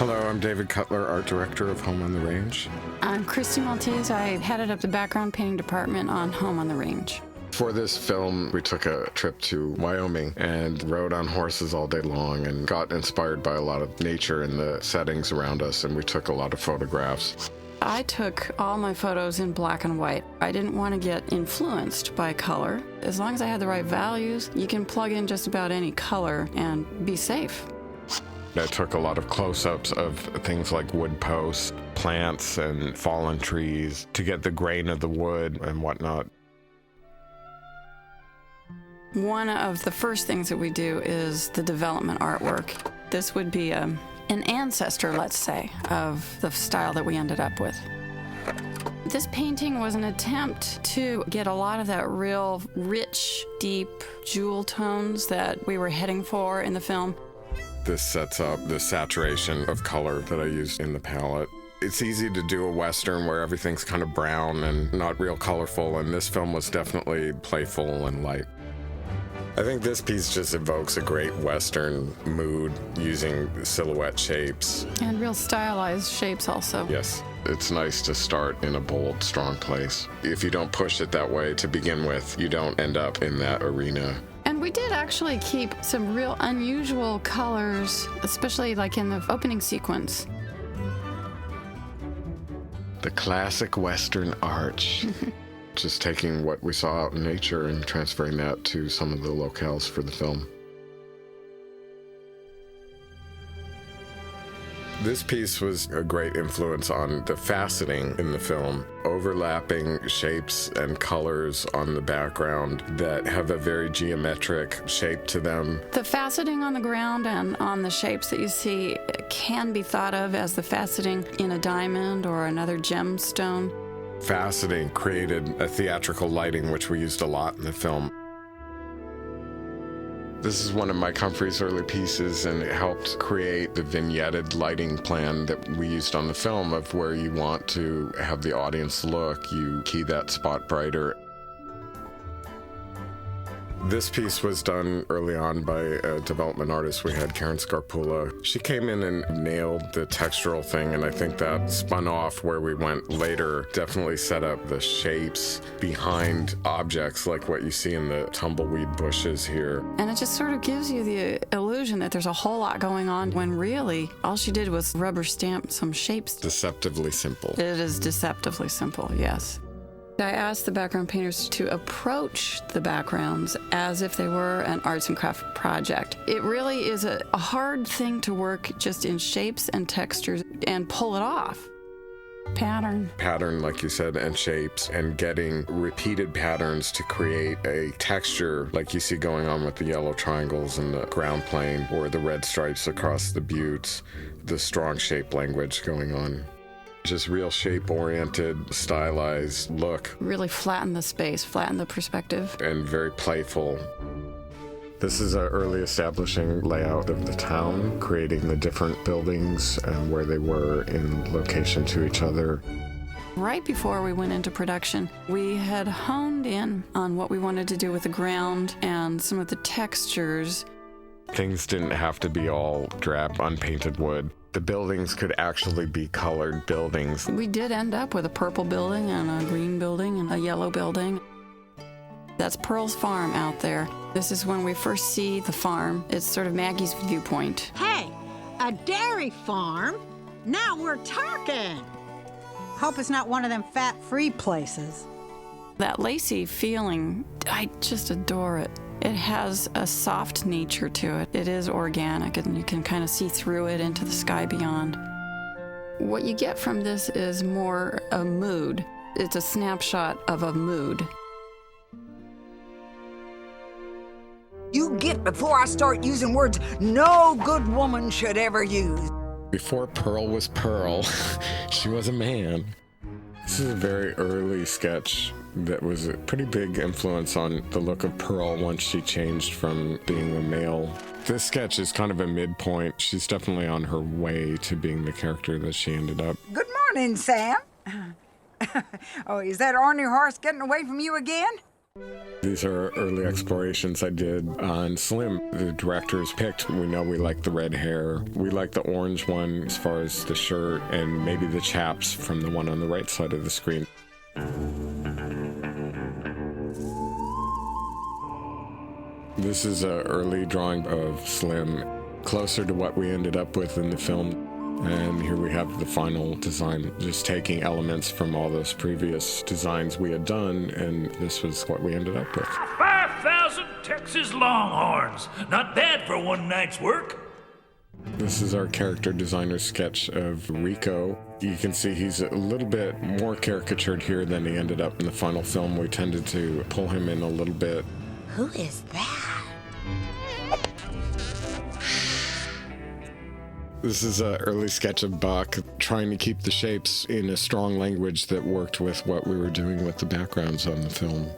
Hello, I'm David Cutler, art director of Home on the Range. I'm Christy Maltese. I headed up the background painting department on Home on the Range. For this film, we took a trip to Wyoming and rode on horses all day long and got inspired by a lot of nature and the settings around us, and we took a lot of photographs. I took all my photos in black and white. I didn't want to get influenced by color. As long as I had the right values, you can plug in just about any color and be safe. I took a lot of close-ups of things like wood posts, plants, and fallen trees to get the grain of the wood and whatnot. One of the first things that we do is the development artwork. This would be an ancestor, let's say, of the style that we ended up with. This painting was an attempt to get a lot of that real rich, deep jewel tones that we were heading for in the film. This sets up the saturation of color that I used in the palette. It's easy to do a Western where everything's kind of brown and not real colorful, and this film was definitely playful and light. I think this piece just evokes a great Western mood using silhouette shapes. And real stylized shapes also. Yes, it's nice to start in a bold, strong place. If you don't push it that way to begin with, you don't end up in that arena. And we did actually keep some real unusual colors, especially like in the opening sequence. The classic Western arch. Just taking what we saw out in nature and transferring that to some of the locales for the film. This piece was a great influence on the faceting in the film, overlapping shapes and colors on the background that have a very geometric shape to them. The faceting on the ground and on the shapes that you see can be thought of as the faceting in a diamond or another gemstone. Faceting created a theatrical lighting, which we used a lot in the film. This is one of Mike Humphrey's early pieces, and it helped create the vignetted lighting plan that we used on the film of where you want to have the audience look, you key that spot brighter. This piece was done early on by a development artist we had, Karen Scarpula. She came in and nailed the textural thing, and I think that spun off where we went later, definitely set up the shapes behind objects like what you see in the tumbleweed bushes here. And it just sort of gives you the illusion that there's a whole lot going on when really all she did was rubber stamp some shapes. Deceptively simple. It is deceptively simple, yes. I asked the background painters to approach the backgrounds as if they were an arts and craft project. It really is a hard thing to work just in shapes and textures and pull it off. Pattern, like you said, and shapes, and getting repeated patterns to create a texture like you see going on with the yellow triangles in the ground plane or the red stripes across the buttes, the strong shape language going on. Just real shape-oriented, stylized look. Really flatten the space, flatten the perspective. And very playful. This is an early establishing layout of the town, creating the different buildings and where they were in location to each other. Right before we went into production, we had honed in on what we wanted to do with the ground and some of the textures. Things didn't have to be all drab, unpainted wood. The buildings could actually be colored buildings. We did end up with a purple building and a green building and a yellow building. That's Pearl's farm out there. This is when we first see the farm. It's sort of Maggie's viewpoint. Hey, a dairy farm? Now we're talking. Hope it's not one of them fat-free places. That lacy feeling, I just adore it. It has a soft nature to it. It is organic, and you can kind of see through it into the sky beyond. What you get from this is more a mood. It's a snapshot of a mood. You get before I start using words no good woman should ever use. Before Pearl was Pearl, she was a man. This is a very early sketch that was a pretty big influence on the look of Pearl once she changed from being a male. This sketch is kind of a midpoint. She's definitely on her way to being the character that she ended up. Good morning, Sam. Oh, is that ornery horse getting away from you again? These are early explorations I did on Slim. The directors picked, we know we like the red hair. We like the orange one as far as the shirt and maybe the chaps from the one on the right side of the screen. This is an early drawing of Slim, closer to what we ended up with in the film. And here we have the final design, just taking elements from all those previous designs we had done, and this was what we ended up with. 5,000 Texas Longhorns. Not bad for one night's work. This is our character designer sketch of Rico. You can see he's a little bit more caricatured here than he ended up in the final film. We tended to pull him in a little bit. Who is that? This is an early sketch of Buck, trying to keep the shapes in a strong language that worked with what we were doing with the backgrounds on the film.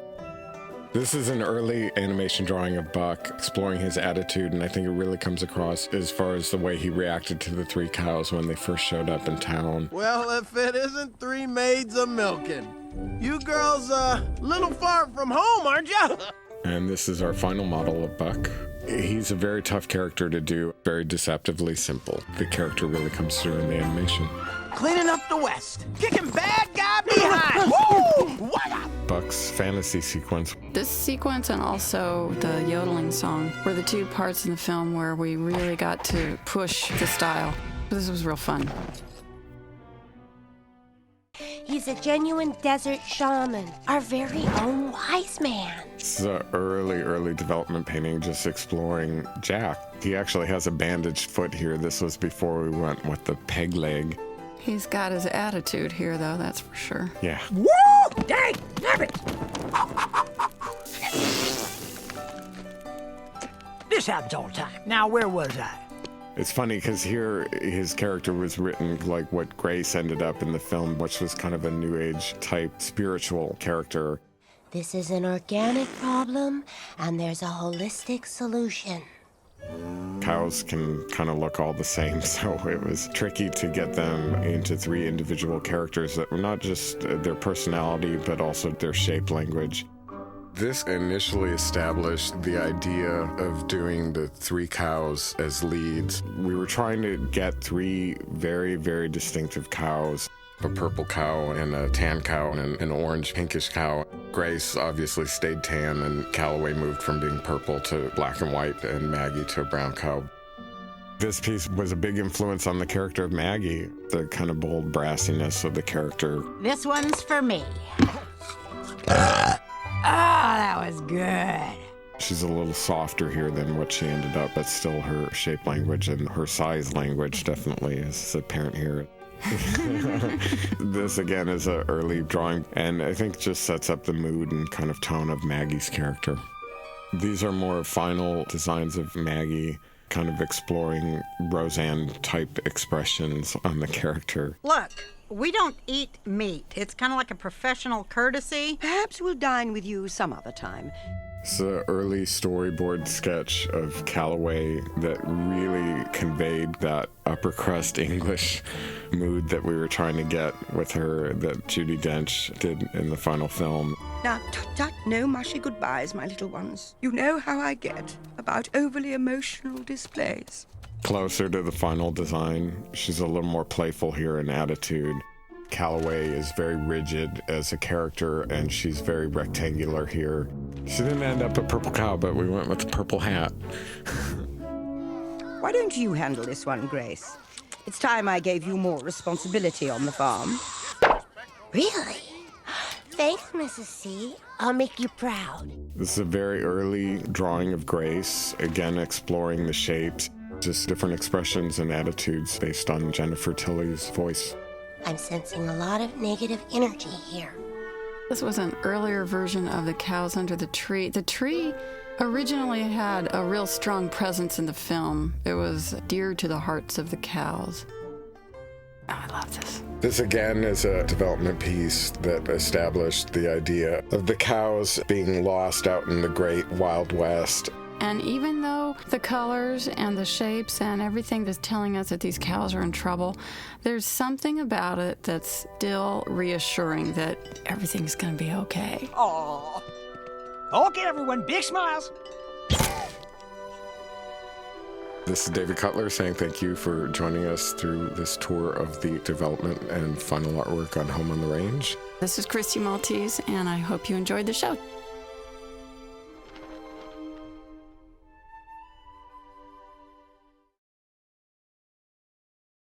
This is an early animation drawing of Buck, exploring his attitude, and I think it really comes across as far as the way he reacted to the three cows when they first showed up in town. Well, if it isn't three maids a-milking. You girls, little far from home, aren't ya? And this is our final model of Buck. He's a very tough character to do, very deceptively simple. The character really comes through in the animation. Cleaning up the West, kicking bad guy behind. Woo! What up? Buck's fantasy sequence. This sequence and also the yodeling song were the two parts in the film where we really got to push the style. This was real fun. He's a genuine desert shaman, our very own wise man. This is an early development painting, just exploring Jack. He actually has a bandaged foot here. This was before we went with the peg leg. He's got his attitude here, though, that's for sure. Yeah. Woo! Dang, damn it! This happens all the time. Now, where was I? It's funny because here his character was written like what Grace ended up in the film, which was kind of a new age type spiritual character. This is an organic problem, and there's a holistic solution. Cows can kind of look all the same, so it was tricky to get them into three individual characters that were not just their personality, but also their shape language. This initially established the idea of doing the three cows as leads. We were trying to get three very, very distinctive cows, a purple cow and a tan cow and an orange pinkish cow. Grace obviously stayed tan, and Calloway moved from being purple to black and white, and Maggie to a brown cow. This piece was a big influence on the character of Maggie, the kind of bold brassiness of the character. This one's for me. That was good. She's a little softer here than what she ended up, but still her shape language and her size language definitely is apparent here. This again is an early drawing, and I think just sets up the mood and kind of tone of Maggie's character. These are more final designs of Maggie, kind of exploring Roseanne-type expressions on the character. Look, we don't eat meat. It's kind of like a professional courtesy. Perhaps we'll dine with you some other time. It's an early storyboard sketch of Calloway that really conveyed that upper crust English mood that we were trying to get with her that Judi Dench did in the final film. Now, tut-tut, no mushy goodbyes, my little ones. You know how I get about overly emotional displays. Closer to the final design, she's a little more playful here in attitude. Calloway is very rigid as a character, and she's very rectangular here. She didn't end up a purple cow, but we went with the purple hat. Why don't you handle this one, Grace? It's time I gave you more responsibility on the farm. Really? Thanks, Mrs. C. I'll make you proud. This is a very early drawing of Grace, again exploring the shapes, just different expressions and attitudes based on Jennifer Tilly's voice. I'm sensing a lot of negative energy here. This was an earlier version of the cows under the tree. The tree originally had a real strong presence in the film. It was dear to the hearts of the cows. Oh, I love this. This again is a development piece that established the idea of the cows being lost out in the great Wild West. And even though the colors and the shapes and everything that's telling us that these cows are in trouble, there's something about it that's still reassuring that everything's going to be okay. Aw. Okay, everyone, big smiles. This is David Cutler saying thank you for joining us through this tour of the development and final artwork on Home on the Range. This is Christy Maltese, and I hope you enjoyed the show.